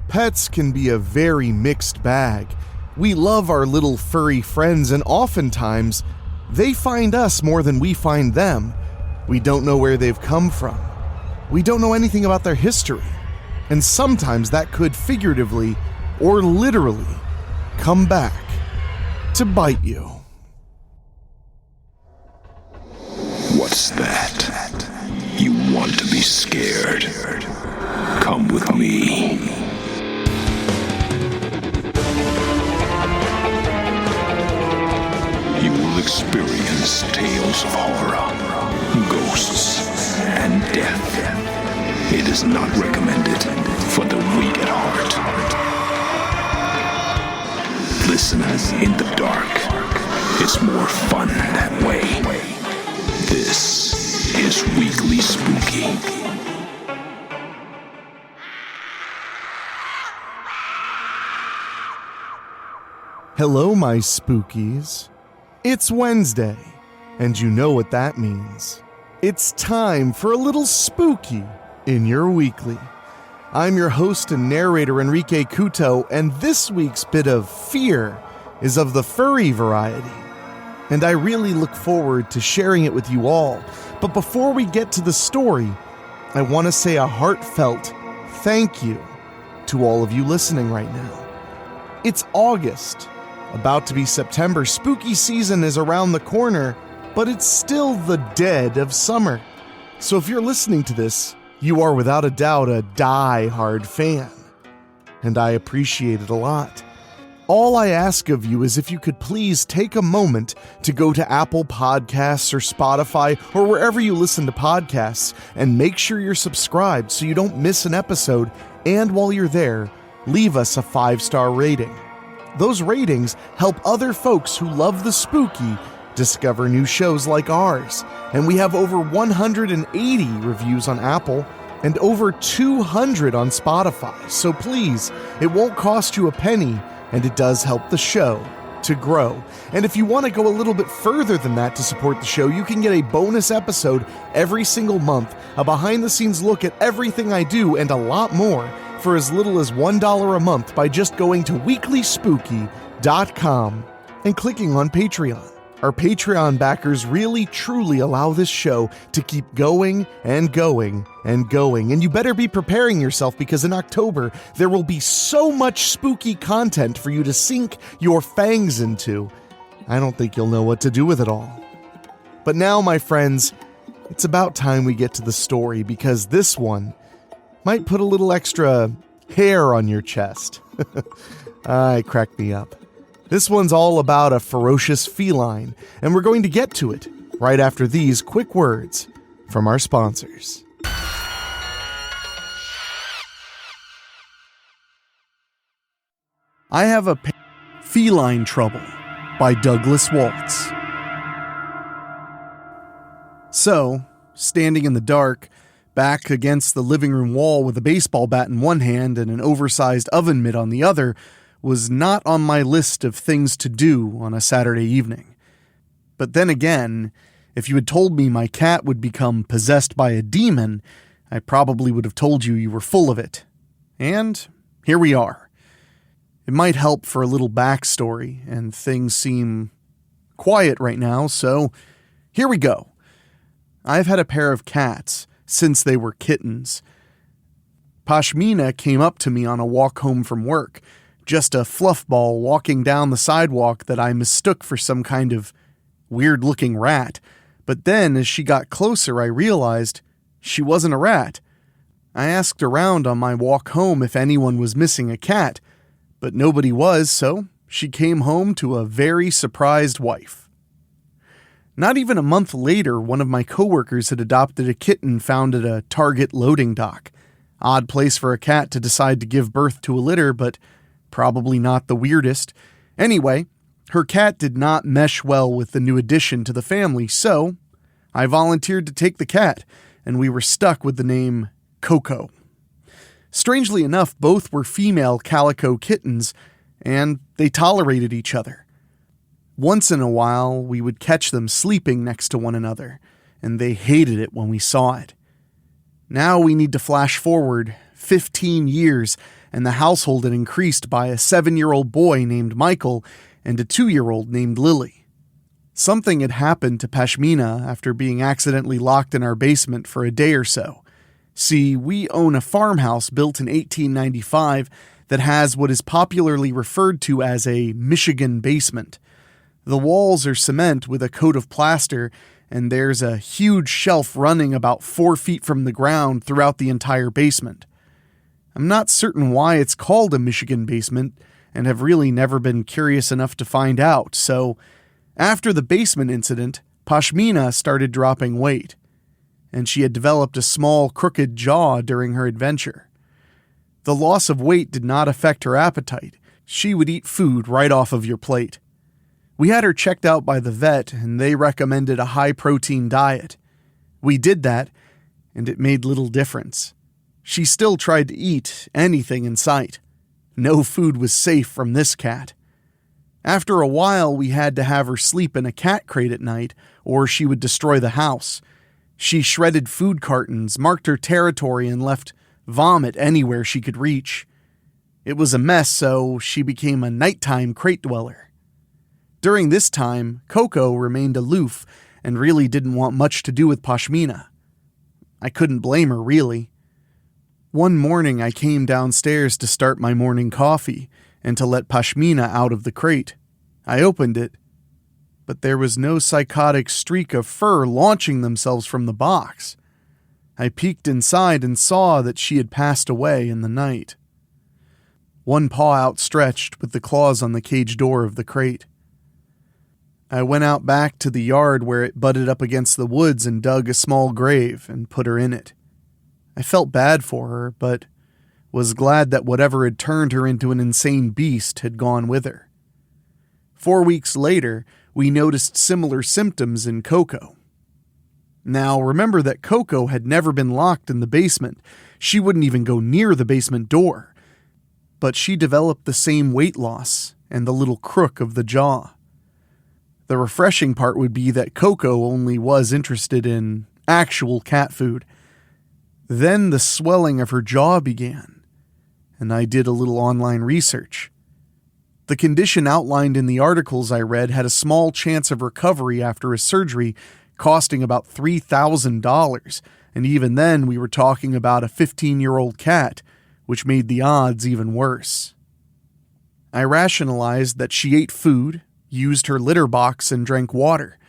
Pets can be a very mixed bag. We love our little furry friends, and oftentimes, they find us more than we find them. We don't know where they've come from. We don't know anything about their history. And sometimes that could figuratively, or literally, come back to bite you. What's that? You want to be scared? Come with me. You will experience tales of horror, ghosts, and death. It is not recommended for the weak at heart. Listen in the dark. It's more fun that way. This is Weekly Spooky. Hello, my spookies. It's Wednesday, and you know what that means. It's time for a little spooky in your weekly. I'm your host and narrator, Enrique Couto, and this week's bit of fear is of the furry variety. And I really look forward to sharing it with you all. But before we get to the story, I want to say a heartfelt thank you to all of you listening right now. It's August, about to be September. Spooky season is around the corner, but it's still the dead of summer. So if you're listening to this, you are without a doubt a die-hard fan. And I appreciate it a lot. All I ask of you is if you could please take a moment to go to Apple Podcasts or Spotify or wherever you listen to podcasts and make sure you're subscribed so you don't miss an episode. And while you're there, leave us a 5-star rating. Those ratings help other folks who love the spooky discover new shows like ours. And we have over 180 reviews on Apple and over 200 on Spotify. So please, it won't cost you a penny, and it does help the show to grow. And if you want to go a little bit further than that to support the show, you can get a bonus episode every single month, a behind-the-scenes look at everything I do, and a lot more for as little as $1 a month by just going to weeklyspooky.com and clicking on Patreon. Our Patreon backers really truly allow this show to keep going and going and going. And you better be preparing yourself, because in October, there will be so much spooky content for you to sink your fangs into. I don't think you'll know what to do with it all. But now, my friends, it's about time we get to the story, because this one might put a little extra hair on your chest. It cracked me up. This one's all about a ferocious feline, and we're going to get to it right after these quick words from our sponsors. I Have a Feline Trouble by Douglas Waltz. So, standing in the dark, back against the living room wall with a baseball bat in one hand and an oversized oven mitt on the other, was not on my list of things to do on a Saturday evening. But then again, if you had told me my cat would become possessed by a demon, I probably would have told you were full of it. And here we are. It might help for a little backstory, and things seem quiet right now, so here we go. I've had a pair of cats since they were kittens. Pashmina came up to me on a walk home from work, just a fluff ball walking down the sidewalk that I mistook for some kind of weird-looking rat. But then, as she got closer, I realized she wasn't a rat. I asked around on my walk home if anyone was missing a cat, but nobody was, so she came home to a very surprised wife. Not even a month later, one of my coworkers had adopted a kitten found at a Target loading dock. Odd place for a cat to decide to give birth to a litter, but probably not the weirdest. Anyway, her cat did not mesh well with the new addition to the family, so I volunteered to take the cat, and we were stuck with the name Coco. Strangely enough, both were female calico kittens, and they tolerated each other. Once in a while, we would catch them sleeping next to one another, and they hated it when we saw it. Now we need to flash forward 15 years, and the household had increased by a 7-year-old boy named Michael and a 2-year-old named Lily. Something had happened to Pashmina after being accidentally locked in our basement for a day or so. See, we own a farmhouse built in 1895 that has what is popularly referred to as a Michigan basement. The walls are cement with a coat of plaster, and there's a huge shelf running about 4 feet from the ground throughout the entire basement. I'm not certain why it's called a Michigan basement, and have really never been curious enough to find out, so after the basement incident, Pashmina started dropping weight, and she had developed a small, crooked jaw during her adventure. The loss of weight did not affect her appetite. She would eat food right off of your plate. We had her checked out by the vet, and they recommended a high-protein diet. We did that, and it made little difference. She still tried to eat anything in sight. No food was safe from this cat. After a while, we had to have her sleep in a cat crate at night, or she would destroy the house. She shredded food cartons, marked her territory, and left vomit anywhere she could reach. It was a mess, so she became a nighttime crate dweller. During this time, Coco remained aloof and really didn't want much to do with Pashmina. I couldn't blame her, really. One morning, I came downstairs to start my morning coffee and to let Pashmina out of the crate. I opened it, but there was no psychotic streak of fur launching themselves from the box. I peeked inside and saw that she had passed away in the night. One paw outstretched with the claws on the cage door of the crate. I went out back to the yard where it butted up against the woods and dug a small grave and put her in it. I felt bad for her, but was glad that whatever had turned her into an insane beast had gone with her. 4 weeks later, we noticed similar symptoms in Coco. Now, remember that Coco had never been locked in the basement. She wouldn't even go near the basement door. But she developed the same weight loss and the little crook of the jaw. The refreshing part would be that Coco only was interested in actual cat food. Then the swelling of her jaw began, and I did a little online research. The condition outlined in the articles I read had a small chance of recovery after a surgery, costing about $3,000, and even then we were talking about a 15-year-old cat, which made the odds even worse. I rationalized that she ate food, used her litter box, and drank water.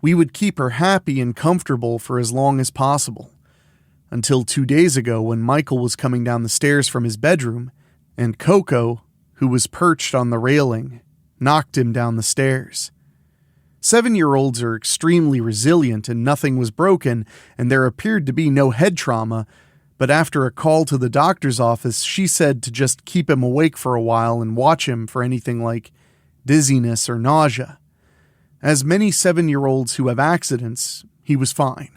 We would keep her happy and comfortable for as long as possible. Until 2 days ago when Michael was coming down the stairs from his bedroom, and Coco, who was perched on the railing, knocked him down the stairs. 7-year-olds are extremely resilient and nothing was broken, and there appeared to be no head trauma, but after a call to the doctor's office, she said to just keep him awake for a while and watch him for anything like dizziness or nausea. As many 7-year-olds who have accidents, he was fine.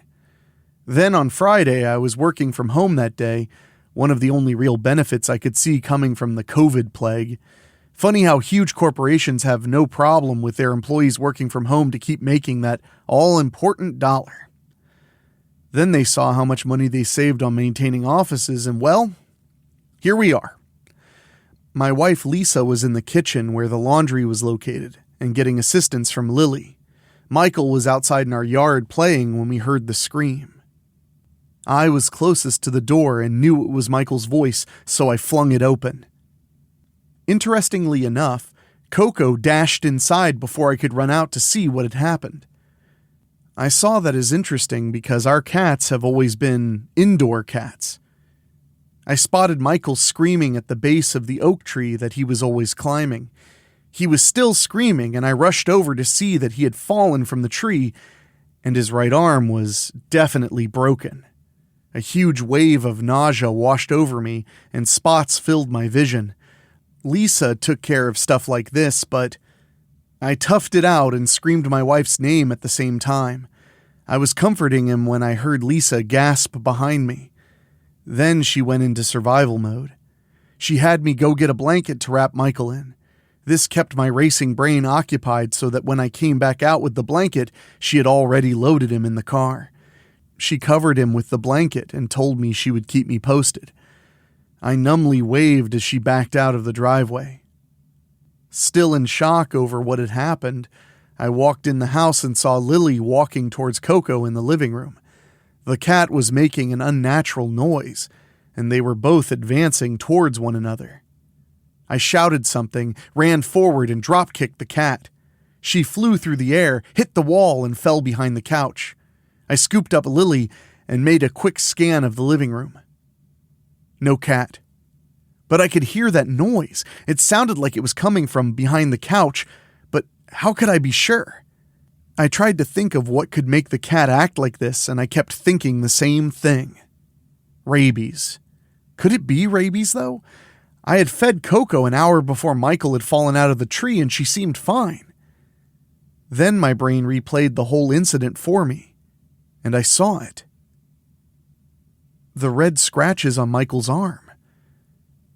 Then on Friday, I was working from home that day, one of the only real benefits I could see coming from the COVID plague. Funny how huge corporations have no problem with their employees working from home to keep making that all-important dollar. Then they saw how much money they saved on maintaining offices, and well, here we are. My wife Lisa was in the kitchen where the laundry was located and getting assistance from Lily. Michael was outside in our yard playing when we heard the scream. I was closest to the door and knew it was Michael's voice, so I flung it open. Interestingly enough, Coco dashed inside before I could run out to see what had happened. I saw that as interesting because our cats have always been indoor cats. I spotted Michael screaming at the base of the oak tree that he was always climbing. He was still screaming, and I rushed over to see that he had fallen from the tree, and his right arm was definitely broken. A huge wave of nausea washed over me, and spots filled my vision. Lisa took care of stuff like this, but I toughed it out and screamed my wife's name at the same time. I was comforting him when I heard Lisa gasp behind me. Then she went into survival mode. She had me go get a blanket to wrap Michael in. This kept my racing brain occupied so that when I came back out with the blanket, she had already loaded him in the car. She covered him with the blanket and told me she would keep me posted. I numbly waved as she backed out of the driveway. Still in shock over what had happened, I walked in the house and saw Lily walking towards Coco in the living room. The cat was making an unnatural noise, and they were both advancing towards one another. I shouted something, ran forward, and drop-kicked the cat. She flew through the air, hit the wall, and fell behind the couch. I scooped up Lily and made a quick scan of the living room. No cat. But I could hear that noise. It sounded like it was coming from behind the couch, but how could I be sure? I tried to think of what could make the cat act like this, and I kept thinking the same thing. Rabies. Could it be rabies, though? I had fed Coco an hour before Michael had fallen out of the tree, and she seemed fine. Then my brain replayed the whole incident for me, and I saw it. The red scratches on Michael's arm.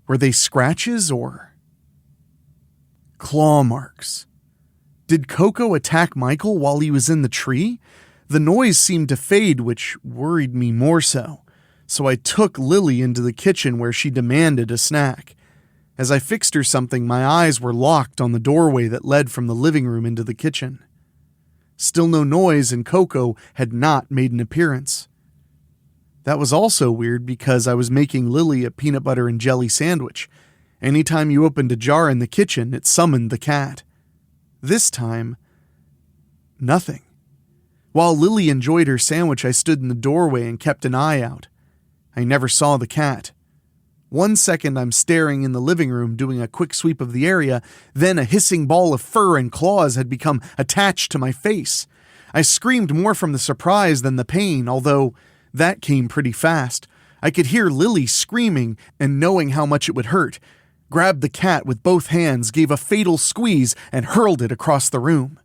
Were they scratches or claw marks? Did Coco attack Michael while he was in the tree? The noise seemed to fade, which worried me more so I took Lily into the kitchen where she demanded a snack. As I fixed her something, my eyes were locked on the doorway that led from the living room into the kitchen. Still no noise, and Coco had not made an appearance. That was also weird because I was making Lily a peanut butter and jelly sandwich. Anytime you opened a jar in the kitchen, it summoned the cat. This time, nothing. While Lily enjoyed her sandwich, I stood in the doorway and kept an eye out. I never saw the cat. 1 second I'm staring in the living room doing a quick sweep of the area, then a hissing ball of fur and claws had become attached to my face. I screamed more from the surprise than the pain, although that came pretty fast. I could hear Lily screaming, and knowing how much it would hurt, grabbed the cat with both hands, gave a fatal squeeze, and hurled it across the room.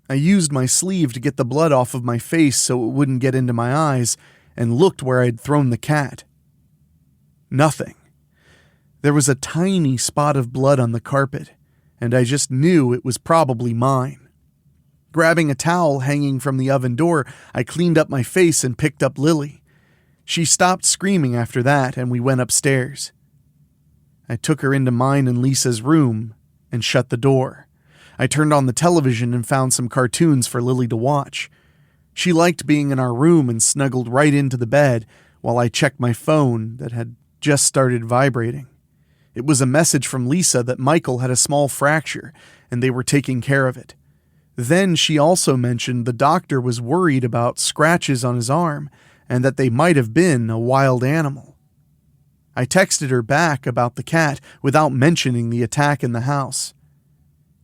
I used my sleeve to get the blood off of my face so it wouldn't get into my eyes, and looked where I'd thrown the cat. Nothing. There was a tiny spot of blood on the carpet, and I just knew it was probably mine. Grabbing a towel hanging from the oven door, I cleaned up my face and picked up Lily. She stopped screaming after that, and we went upstairs. I took her into mine and Lisa's room and shut the door. I turned on the television and found some cartoons for Lily to watch. She liked being in our room and snuggled right into the bed while I checked my phone that had just started vibrating. It was a message from Lisa that Michael had a small fracture and they were taking care of it. Then she also mentioned the doctor was worried about scratches on his arm and that they might have been a wild animal. I texted her back about the cat without mentioning the attack in the house.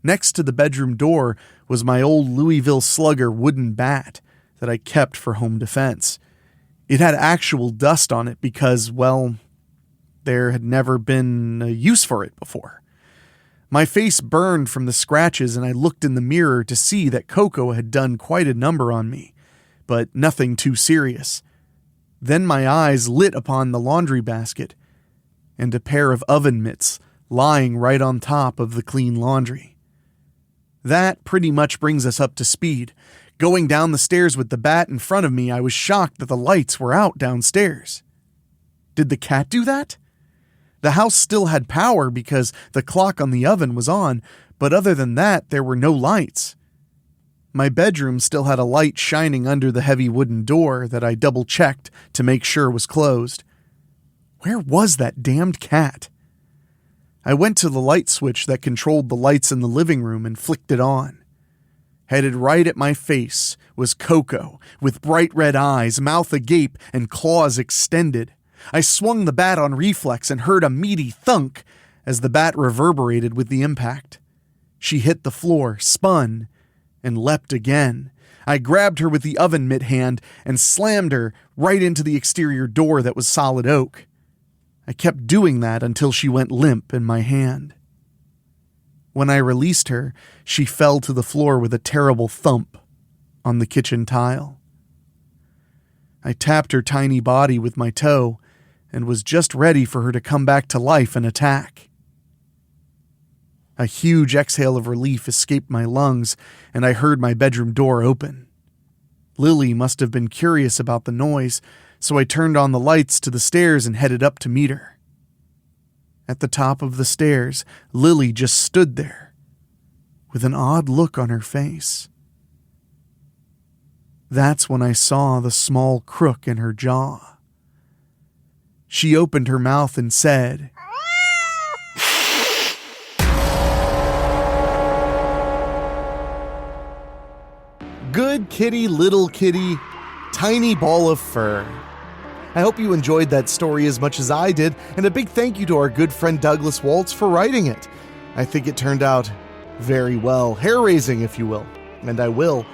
Next to the bedroom door was my old Louisville Slugger wooden bat that I kept for home defense. It had actual dust on it because, well, there had never been a use for it before. My face burned from the scratches and I looked in the mirror to see that Coco had done quite a number on me, but nothing too serious. Then my eyes lit upon the laundry basket and a pair of oven mitts lying right on top of the clean laundry. That pretty much brings us up to speed. Going down the stairs with the bat in front of me, I was shocked that the lights were out downstairs. Did the cat do that? The house still had power because the clock on the oven was on, but other than that, there were no lights. My bedroom still had a light shining under the heavy wooden door that I double-checked to make sure was closed. Where was that damned cat? I went to the light switch that controlled the lights in the living room and flicked it on. Headed right at my face was Coco, with bright red eyes, mouth agape, and claws extended. I swung the bat on reflex and heard a meaty thunk as the bat reverberated with the impact. She hit the floor, spun, and leapt again. I grabbed her with the oven mitt hand and slammed her right into the exterior door that was solid oak. I kept doing that until she went limp in my hand. When I released her, she fell to the floor with a terrible thump on the kitchen tile. I tapped her tiny body with my toe and was just ready for her to come back to life and attack. A huge exhale of relief escaped my lungs, and I heard my bedroom door open. Lily must have been curious about the noise, so I turned on the lights to the stairs and headed up to meet her. At the top of the stairs, Lily just stood there, with an odd look on her face. That's when I saw the small crook in her jaw. She opened her mouth and said, "Good kitty, little kitty, tiny ball of fur." I hope you enjoyed that story as much as I did, and a big thank you to our good friend Douglas Waltz for writing it. I think it turned out very well, hair-raising if you will, and I will.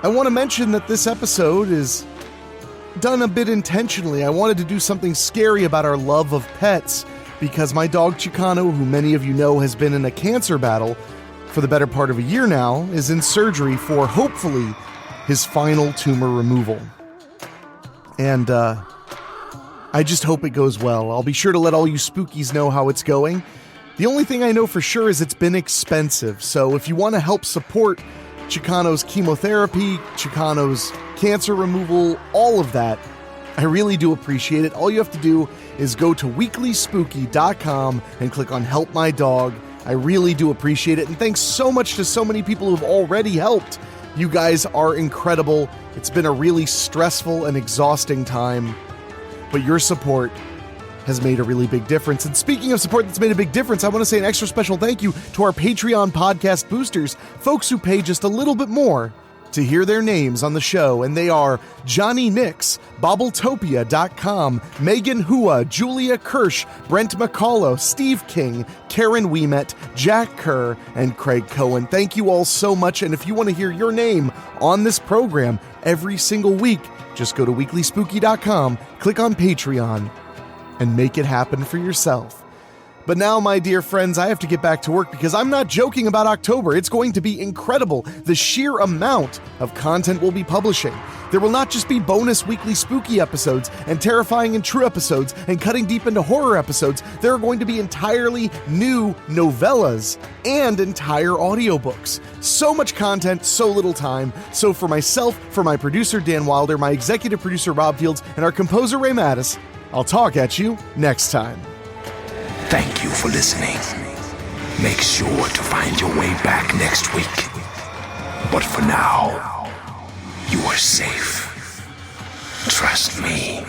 I want to mention that this episode is done a bit intentionally. I wanted to do something scary about our love of pets, because my dog Chicano, who many of you know has been in a cancer battle for the better part of a year now, is in surgery for, hopefully, his final tumor removal. And, I just hope it goes well. I'll be sure to let all you spookies know how it's going. The only thing I know for sure is it's been expensive, so if you want to help support Chicano's chemotherapy, Chicano's cancer removal, all of that, I really do appreciate it. All you have to do is go to weeklyspooky.com and click on Help My Dog. I really do appreciate it, and thanks so much to so many people who've already helped. You guys are incredible. It's been a really stressful and exhausting time, but your support has made a really big difference. And speaking of support that's made a big difference, I want to say an extra special thank you to our Patreon podcast boosters, folks who pay just a little bit more to hear their names on the show, and they are Johnny Nix, Bobbletopia.com, Megan Hua, Julia Kirsch, Brent McCullough, Steve King, Karen Weemet, Jack Kerr, and Craig Cohen. Thank you all so much, and if you want to hear your name on this program every single week, just go to weeklyspooky.com, click on Patreon, and make it happen for yourself. But now, my dear friends, I have to get back to work because I'm not joking about October. It's going to be incredible, the sheer amount of content we'll be publishing. There will not just be bonus weekly spooky episodes and terrifying and true episodes and cutting deep into horror episodes. There are going to be entirely new novellas and entire audiobooks. So much content, so little time. So for myself, for my producer Dan Wilder, my executive producer Rob Fields, and our composer Ray Mattis, I'll talk at you next time. Thank you for listening. Make sure to find your way back next week. But for now, you are safe. Trust me.